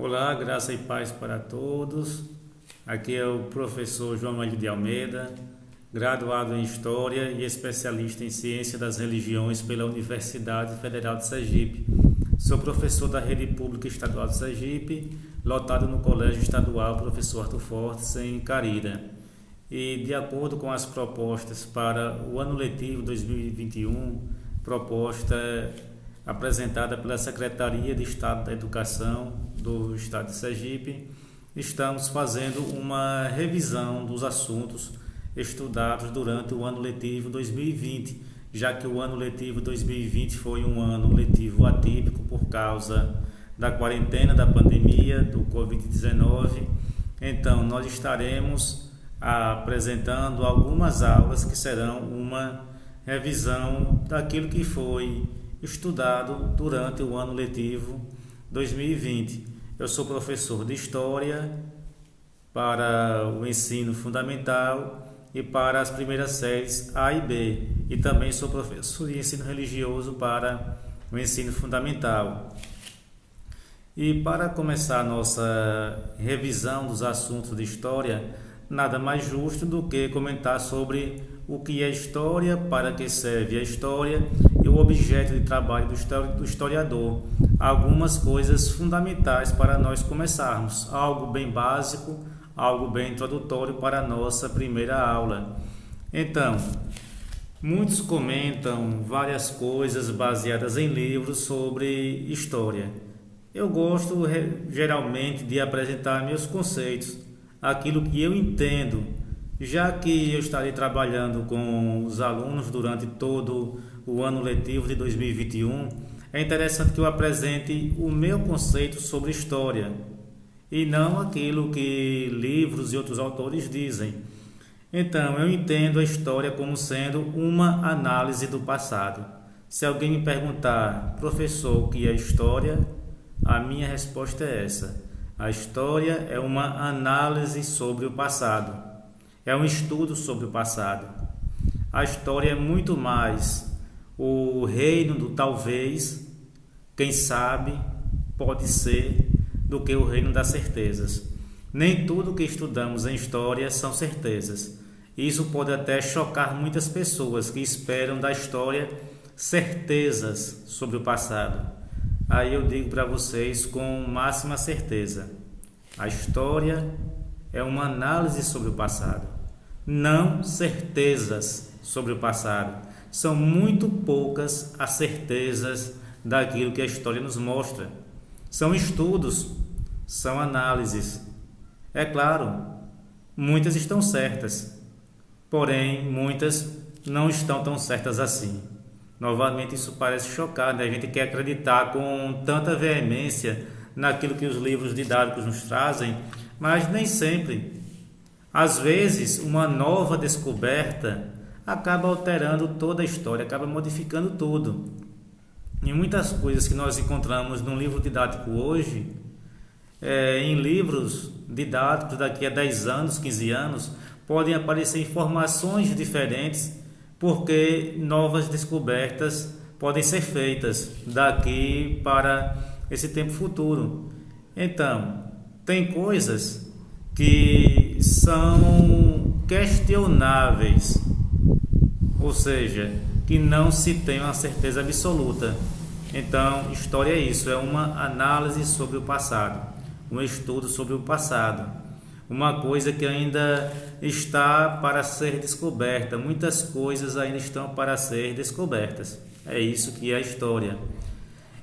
Olá, graça e paz para todos. Aqui é o professor João Mélio de Almeida, graduado em História e especialista em Ciência das Religiões pela Universidade Federal de Sergipe. Sou professor da Rede Pública Estadual de Sergipe, lotado no Colégio Estadual Professor Arthur Fortes, em Carira. E de acordo com as propostas para o ano letivo 2021, proposta apresentada pela Secretaria de Estado da Educação do Estado de Sergipe, estamos fazendo uma revisão dos assuntos estudados durante o ano letivo 2020, já que o ano letivo 2020 foi um ano letivo atípico por causa da quarentena da pandemia do Covid-19. Então, nós estaremos apresentando algumas aulas que serão uma revisão daquilo que foi estudado durante o ano letivo 2020. Eu sou professor de História para o ensino fundamental e para as primeiras séries A e B, e também sou professor de ensino religioso para o ensino fundamental. E para começar a nossa revisão dos assuntos de História, nada mais justo do que comentar sobre o que é História, para que serve a História e o objeto de trabalho do historiador. Algumas coisas fundamentais para nós começarmos, algo bem básico, algo bem introdutório para a nossa primeira aula. Então, muitos comentam várias coisas baseadas em livros sobre história. Eu gosto geralmente de apresentar meus conceitos, aquilo que eu entendo, já que eu estarei trabalhando com os alunos durante todo o ano letivo de 2021, é interessante que eu apresente o meu conceito sobre história e não aquilo que livros e outros autores dizem. Então, eu entendo a história como sendo uma análise do passado. Se alguém me perguntar, professor, o que é história? A minha resposta é essa. A história é uma análise sobre o passado. É um estudo sobre o passado. A história é muito mais o reino do talvez, quem sabe, pode ser, do que o reino das certezas. Nem tudo que estudamos em história são certezas. Isso pode até chocar muitas pessoas que esperam da história certezas sobre o passado. Aí eu digo para vocês com máxima certeza: a história é uma análise sobre o passado, não certezas sobre o passado. São muito poucas as certezas daquilo que a história nos mostra. São estudos, são análises. É claro, muitas estão certas, porém muitas não estão tão certas assim. Novamente, isso parece chocar, né? A gente quer acreditar com tanta veemência naquilo que os livros didáticos nos trazem, mas nem sempre. Às vezes, uma nova descoberta acaba alterando toda a história, acaba modificando tudo. E muitas coisas que nós encontramos num livro didático hoje, em livros didáticos daqui a 10 anos, 15 anos, podem aparecer informações diferentes, porque novas descobertas podem ser feitas daqui para esse tempo futuro. Então, tem coisas que são questionáveis, ou seja, que não se tem uma certeza absoluta. Então, história é isso, é uma análise sobre o passado, um estudo sobre o passado, uma coisa que ainda está para ser descoberta. Muitas coisas ainda estão para ser descobertas. É isso que é a história.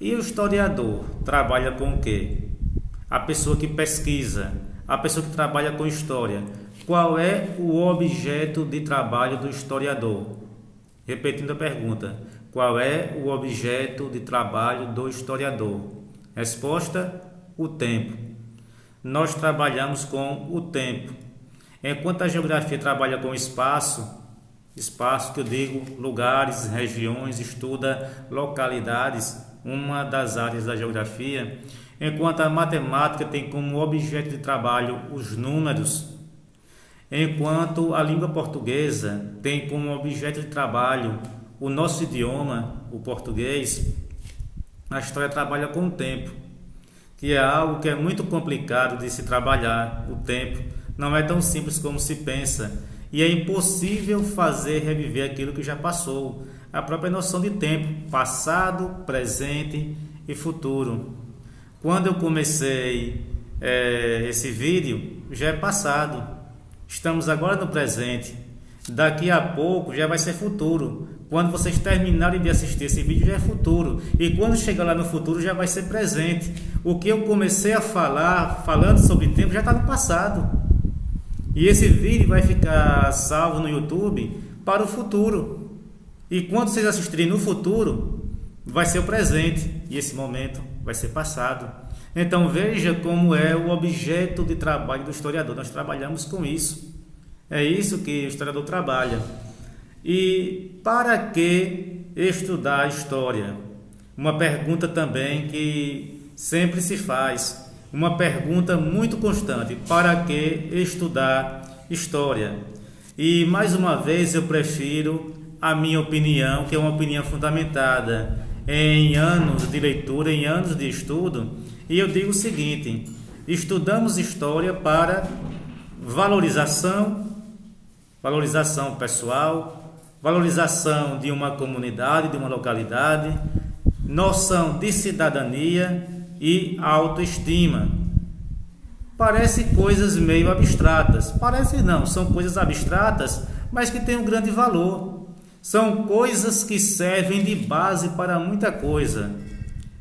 E o historiador trabalha com o quê? A pessoa que pesquisa, a pessoa que trabalha com história. Qual é o objeto de trabalho do historiador? Repetindo a pergunta, qual é o objeto de trabalho do historiador? Resposta: o tempo. Nós trabalhamos com o tempo. Enquanto a geografia trabalha com espaço que eu digo lugares, regiões, estuda localidades, uma das áreas da geografia, enquanto a matemática tem como objeto de trabalho os números, enquanto a língua portuguesa tem como objeto de trabalho o nosso idioma, o português, a história trabalha com o tempo. que é algo que é muito complicado de se trabalhar. O tempo não é tão simples como se pensa e é impossível fazer reviver aquilo que já passou. A própria noção de tempo, passado, presente e futuro. Quando eu comecei esse vídeo, já é passado. Estamos agora no presente. Daqui a pouco já vai ser futuro. Quando vocês terminarem de assistir esse vídeo já é futuro. E quando chegar lá no futuro já vai ser presente. O que eu comecei a falar, falando sobre tempo, já está no passado. E esse vídeo vai ficar salvo no YouTube para o futuro. E quando vocês assistirem no futuro, vai ser o presente. E esse momento vai ser passado. Então veja como é o objeto de trabalho do historiador. Nós trabalhamos com isso. É isso que o historiador trabalha. E para que estudar a história? Uma pergunta também que sempre se faz. Uma pergunta muito constante. Para que estudar história? E mais uma vez eu prefiro a minha opinião, que é uma opinião fundamentada em anos de leitura, em anos de estudo. E eu digo o seguinte: estudamos história para valorização pessoal, valorização de uma comunidade, de uma localidade, noção de cidadania e autoestima. Parece coisas meio abstratas. Parece não, são coisas abstratas, mas que têm um grande valor. São coisas que servem de base para muita coisa.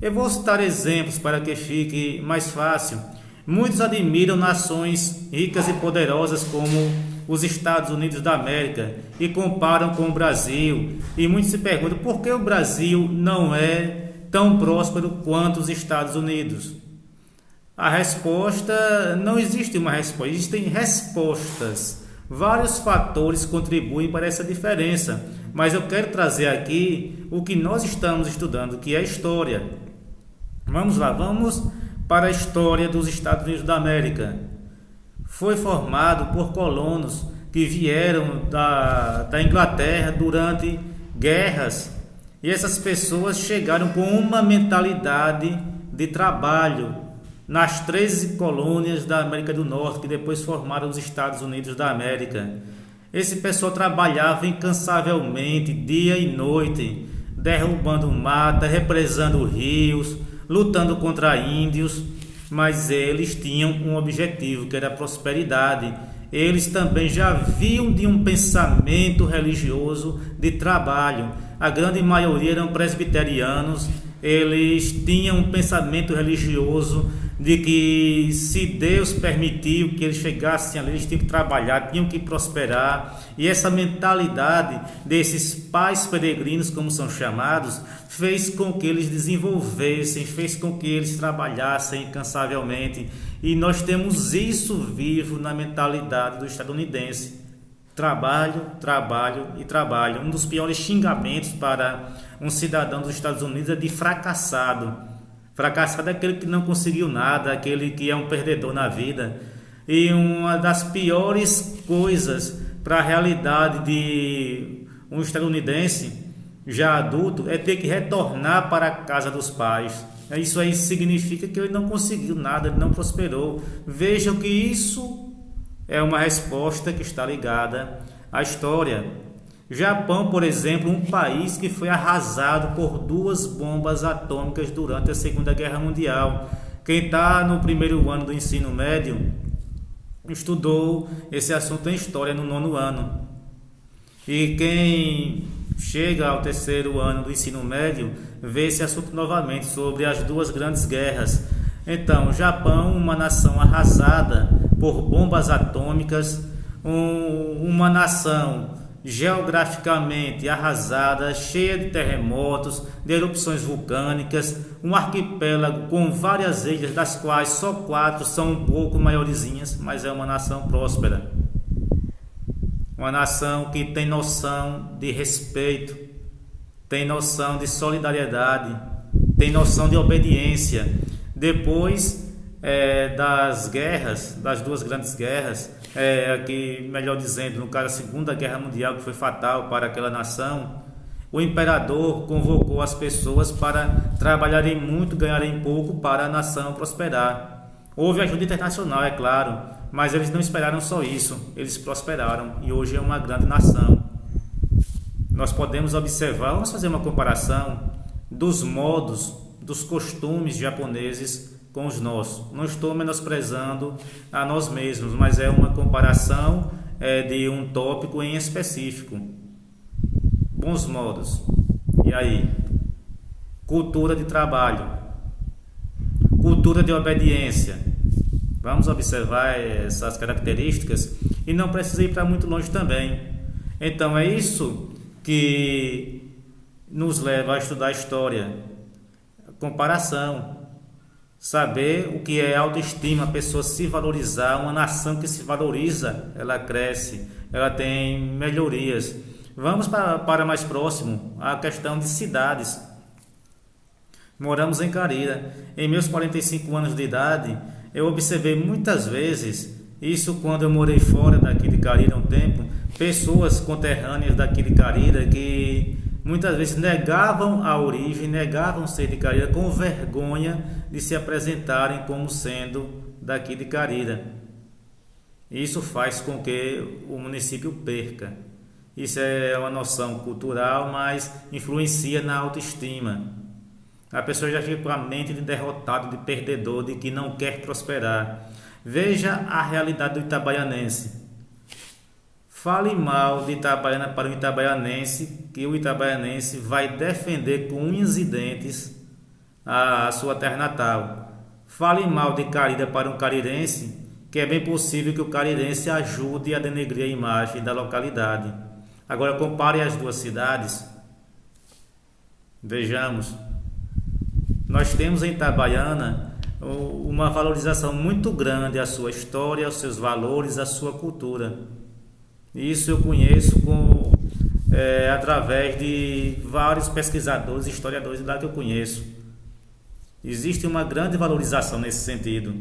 Eu vou citar exemplos para que fique mais fácil. Muitos admiram nações ricas e poderosas como os Estados Unidos da América e comparam com o Brasil. E muitos se perguntam por que o Brasil não é tão próspero quanto os Estados Unidos. A resposta, não existe uma resposta, existem respostas. Vários fatores contribuem para essa diferença, mas eu quero trazer aqui o que nós estamos estudando, que é a história. Vamos lá, vamos para a história dos Estados Unidos da América. Foi formado por colonos que vieram da Inglaterra durante guerras, e essas pessoas chegaram com uma mentalidade de trabalho nas 13 colônias da América do Norte, que depois formaram os Estados Unidos da América. Esse pessoal trabalhava incansavelmente, dia e noite, derrubando mata, represando rios, lutando contra índios, mas eles tinham um objetivo, que era a prosperidade. Eles também já vinham de um pensamento religioso de trabalho. A grande maioria eram presbiterianos. Eles tinham um pensamento religioso de que se Deus permitiu que eles chegassem ali, eles tinham que trabalhar, tinham que prosperar. E essa mentalidade desses pais peregrinos, como são chamados, fez com que eles desenvolvessem, fez com que eles trabalhassem incansavelmente. E nós temos isso vivo na mentalidade do estadunidense. Trabalho, trabalho e trabalho. Um dos piores xingamentos para um cidadão dos Estados Unidos é de fracassado. Fracassado é aquele que não conseguiu nada, aquele que é um perdedor na vida. E uma das piores coisas para a realidade de um estadunidense já adulto é ter que retornar para a casa dos pais. Isso aí significa que ele não conseguiu nada, ele não prosperou. Vejam que isso é uma resposta que está ligada à história. Japão, por exemplo, um país que foi arrasado por 2 bombas atômicas durante a Segunda Guerra Mundial. Quem está no primeiro ano do ensino médio estudou esse assunto em história no 9º ano. E quem chega ao 3º ano do ensino médio vê esse assunto novamente, sobre as 2 grandes guerras. Então, Japão, uma nação arrasada por bombas atômicas, uma nação geograficamente arrasada, cheia de terremotos, de erupções vulcânicas, um arquipélago com várias ilhas, das quais só 4 são um pouco maiorzinhas, mas é uma nação próspera. Uma nação que tem noção de respeito, tem noção de solidariedade, tem noção de obediência. Depois das guerras, das 2 grandes guerras, aqui, melhor dizendo, no caso a Segunda Guerra Mundial, que foi fatal para aquela nação, o imperador convocou as pessoas para trabalharem muito, ganharem pouco para a nação prosperar. Houve ajuda internacional, é claro, mas eles não esperaram só isso, eles prosperaram e hoje é uma grande nação. Nós podemos observar, vamos fazer uma comparação dos modos, dos costumes japoneses com os nossos. Não estou menosprezando a nós mesmos, mas é uma comparação de um tópico em específico. Bons modos. E aí? Cultura de trabalho, cultura de obediência. Vamos observar essas características e não precisa ir para muito longe também. Então é isso que nos leva a estudar história. Comparação. Saber o que é autoestima, a pessoa se valorizar. Uma nação que se valoriza, ela cresce, ela tem melhorias. Vamos para mais próximo, a questão de cidades. Moramos em Carira. Em meus 45 anos de idade, eu observei muitas vezes, isso quando eu morei fora daqui de Carira há um tempo, pessoas conterrâneas daqui de Carira que muitas vezes negavam a origem, negavam ser de Carira com vergonha de se apresentarem como sendo daqui de Carira. Isso faz com que o município perca. Isso é uma noção cultural, mas influencia na autoestima. A pessoa já fica com a mente de derrotado, de perdedor, de que não quer prosperar. Veja a realidade do itabaianense. Fale mal de Itabaiana para o itabaianense, que o itabaianense vai defender com unhas e dentes a sua terra natal. Fale mal de Carira para um carirense, que é bem possível que o carirense ajude a denegrir a imagem da localidade. Agora compare as duas cidades. Vejamos. Nós temos em Itabaiana uma valorização muito grande à sua história, aos seus valores, à sua cultura. Isso eu conheço através de vários pesquisadores, historiadores lá que eu conheço. Existe uma grande valorização nesse sentido.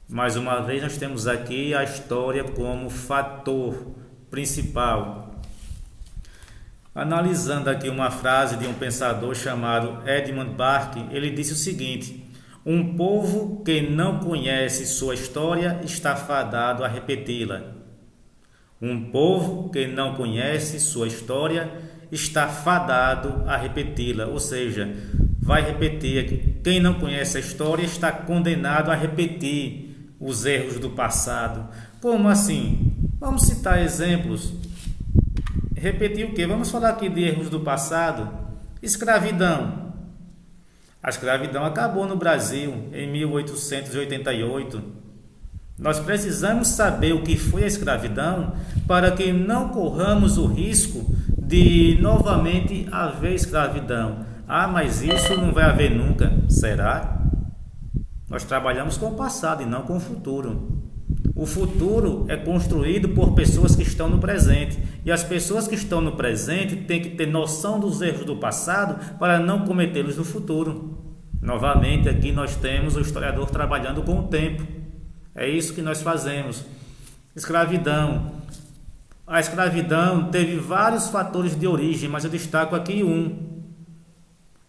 Mais uma vez nós temos aqui a história como fator principal. Analisando aqui uma frase de um pensador chamado Edmund Burke, ele disse o seguinte: um povo que não conhece sua história está fadado a repeti-la. Um povo que não conhece sua história está fadado a repeti-la, ou seja, vai repetir. Quem não conhece a história está condenado a repetir os erros do passado. Como assim? Vamos citar exemplos. Repetir o quê? Vamos falar aqui de erros do passado. Escravidão. A escravidão acabou no Brasil em 1888. Nós precisamos saber o que foi a escravidão para que não corramos o risco de novamente haver escravidão. Ah, mas isso não vai haver nunca. Será? Nós trabalhamos com o passado e não com o futuro. O futuro é construído por pessoas que estão no presente. E as pessoas que estão no presente têm que ter noção dos erros do passado para não cometê-los no futuro. Novamente, aqui nós temos o historiador trabalhando com o tempo. É isso que nós fazemos. Escravidão. A escravidão teve vários fatores de origem, mas eu destaco aqui um.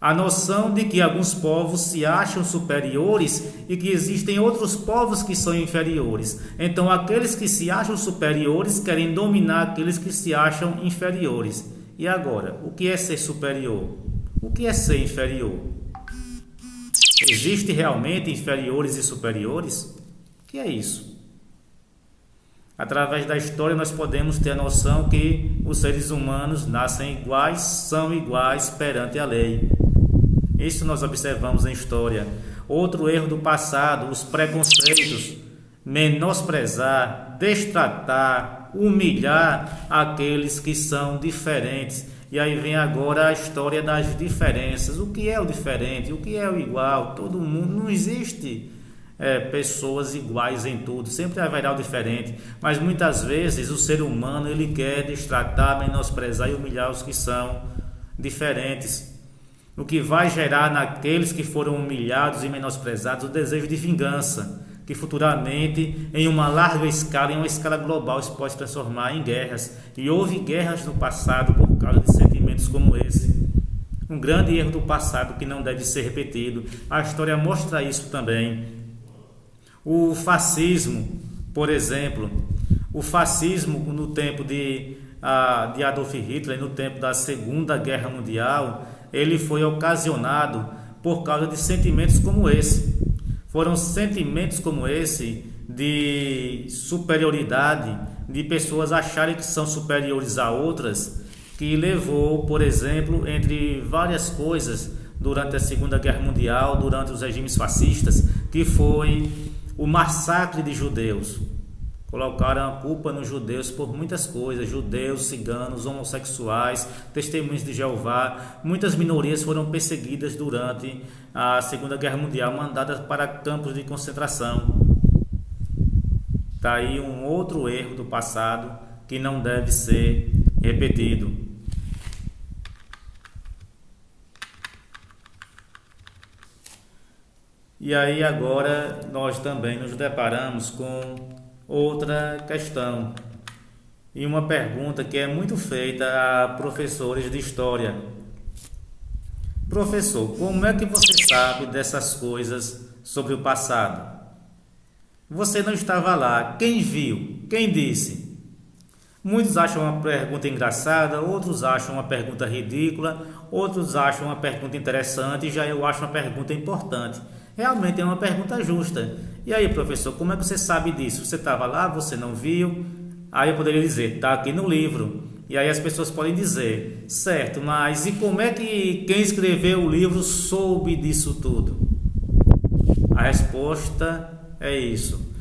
A noção de que alguns povos se acham superiores e que existem outros povos que são inferiores. Então, aqueles que se acham superiores querem dominar aqueles que se acham inferiores. E agora, o que é ser superior? O que é ser inferior? Existe realmente inferiores e superiores? O que é isso? Através da história nós podemos ter a noção que os seres humanos nascem iguais, são iguais perante a lei. Isso nós observamos em história. Outro erro do passado, os preconceitos, menosprezar, destratar, humilhar aqueles que são diferentes. E aí vem agora a história das diferenças. O que é o diferente? O que é o igual? Todo mundo, não existe pessoas iguais em tudo. Sempre haverá o diferente. Mas muitas vezes o ser humano ele quer destratar, menosprezar e humilhar os que são diferentes. O que vai gerar naqueles que foram humilhados e menosprezados o desejo de vingança, que futuramente, em uma larga escala, em uma escala global, isso pode se transformar em guerras. E houve guerras no passado por causa de sentimentos sentimentos como esse. Um grande erro do passado que não deve ser repetido. A história mostra isso também. O fascismo, por exemplo, o fascismo no tempo de Adolf Hitler, no tempo da Segunda Guerra Mundial, ele foi ocasionado por causa de sentimentos como esse. Foram sentimentos como esse de superioridade, de pessoas acharem que são superiores a outras, que levou, por exemplo, entre várias coisas, durante a Segunda Guerra Mundial, durante os regimes fascistas, que foi o massacre de judeus. Colocaram a culpa nos judeus por muitas coisas, judeus, ciganos, homossexuais, testemunhas de Jeová. Muitas minorias foram perseguidas durante a Segunda Guerra Mundial, mandadas para campos de concentração. Está aí um outro erro do passado que não deve ser repetido. E aí agora nós também nos deparamos com outra questão e uma pergunta que é muito feita a professores de história. Professor, como é que você sabe dessas coisas sobre o passado? Você não estava lá. Quem viu? Quem disse? Muitos acham uma pergunta engraçada, outros acham uma pergunta ridícula, outros acham uma pergunta interessante e já eu acho uma pergunta importante. Realmente é uma pergunta justa. E aí, professor, como é que você sabe disso? Você estava lá, você não viu? Aí eu poderia dizer, está aqui no livro. E aí as pessoas podem dizer, certo, mas e como é que quem escreveu o livro soube disso tudo? A resposta é isso.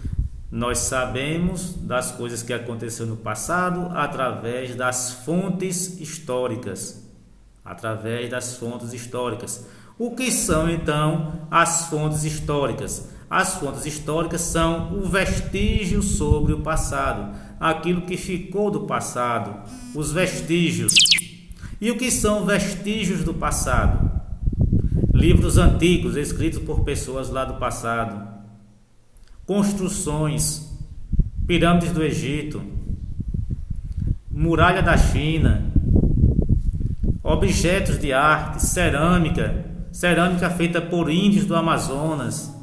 Nós sabemos das coisas que aconteceram no passado através das fontes históricas. Através das fontes históricas. O que são então as fontes históricas? As fontes históricas são o vestígio sobre o passado, aquilo que ficou do passado, os vestígios. E o que são vestígios do passado? Livros antigos escritos por pessoas lá do passado, construções, pirâmides do Egito, muralha da China, objetos de arte, cerâmica feita por índios do Amazonas.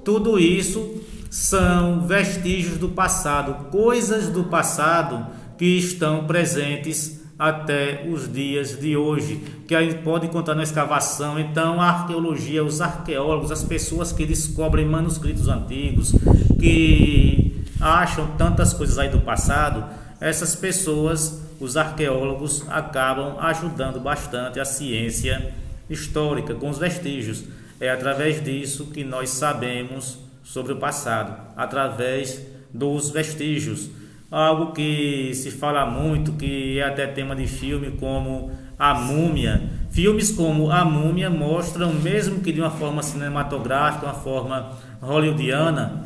Tudo isso são vestígios do passado, coisas do passado que estão presentes até os dias de hoje, que a gente pode encontrar na escavação. Então, a arqueologia, os arqueólogos, as pessoas que descobrem manuscritos antigos, que acham tantas coisas aí do passado, essas pessoas, os arqueólogos, acabam ajudando bastante a ciência histórica com os vestígios. É através disso que nós sabemos sobre o passado, através dos vestígios. Algo que se fala muito, que é até tema de filme, como A Múmia. Filmes como A Múmia mostram, mesmo que de uma forma cinematográfica, uma forma hollywoodiana,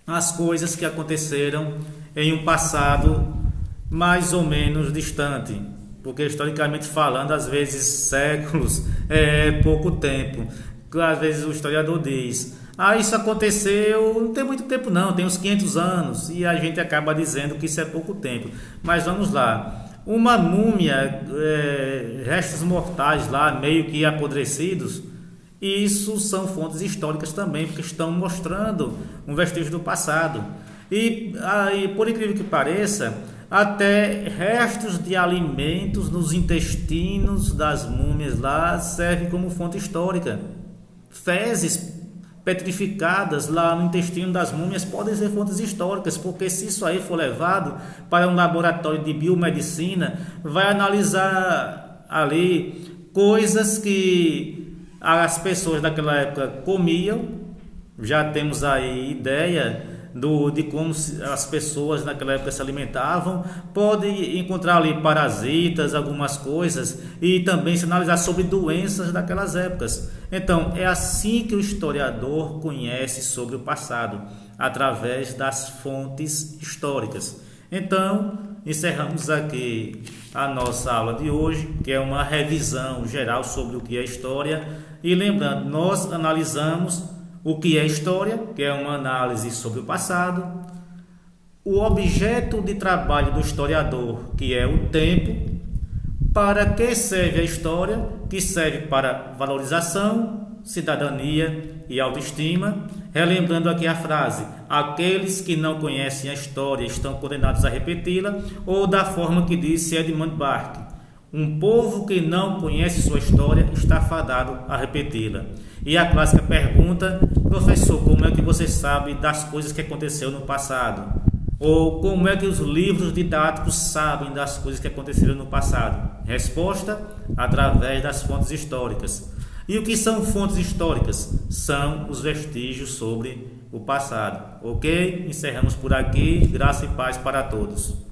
as coisas que aconteceram em um passado mais ou menos distante. Porque historicamente falando, às vezes séculos é pouco tempo. Às vezes o historiador diz, isso aconteceu, não tem muito tempo não, tem uns 500 anos, e a gente acaba dizendo que isso é pouco tempo. Mas vamos lá, uma múmia, restos mortais lá, meio que apodrecidos, isso são fontes históricas também, porque estão mostrando um vestígio do passado. E por incrível que pareça, até restos de alimentos nos intestinos das múmias lá servem como fonte histórica. Fezes petrificadas lá no intestino das múmias podem ser fontes históricas, porque se isso aí for levado para um laboratório de biomedicina, vai analisar ali coisas que as pessoas daquela época comiam. Já temos aí ideia de como as pessoas naquela época se alimentavam. Pode encontrar ali parasitas, algumas coisas, e também se analisar sobre doenças daquelas épocas. Então é assim que o historiador conhece sobre o passado, através das fontes históricas. Então encerramos aqui a nossa aula de hoje, que é uma revisão geral sobre o que é história. E lembrando, nós analisamos o que é história, que é uma análise sobre o passado, o objeto de trabalho do historiador, que é o tempo, Para que serve a história? Que serve para valorização, cidadania e autoestima. Relembrando aqui a frase: aqueles que não conhecem a história estão condenados a repeti-la, ou da forma que disse Edmund Burke: um povo que não conhece sua história está fadado a repeti-la. E a clássica pergunta: professor, como é que você sabe das coisas que aconteceram no passado? Ou como é que os livros didáticos sabem das coisas que aconteceram no passado? Resposta: através das fontes históricas. E o que são fontes históricas? São os vestígios sobre o passado. Ok? Encerramos por aqui. Graça e paz para todos.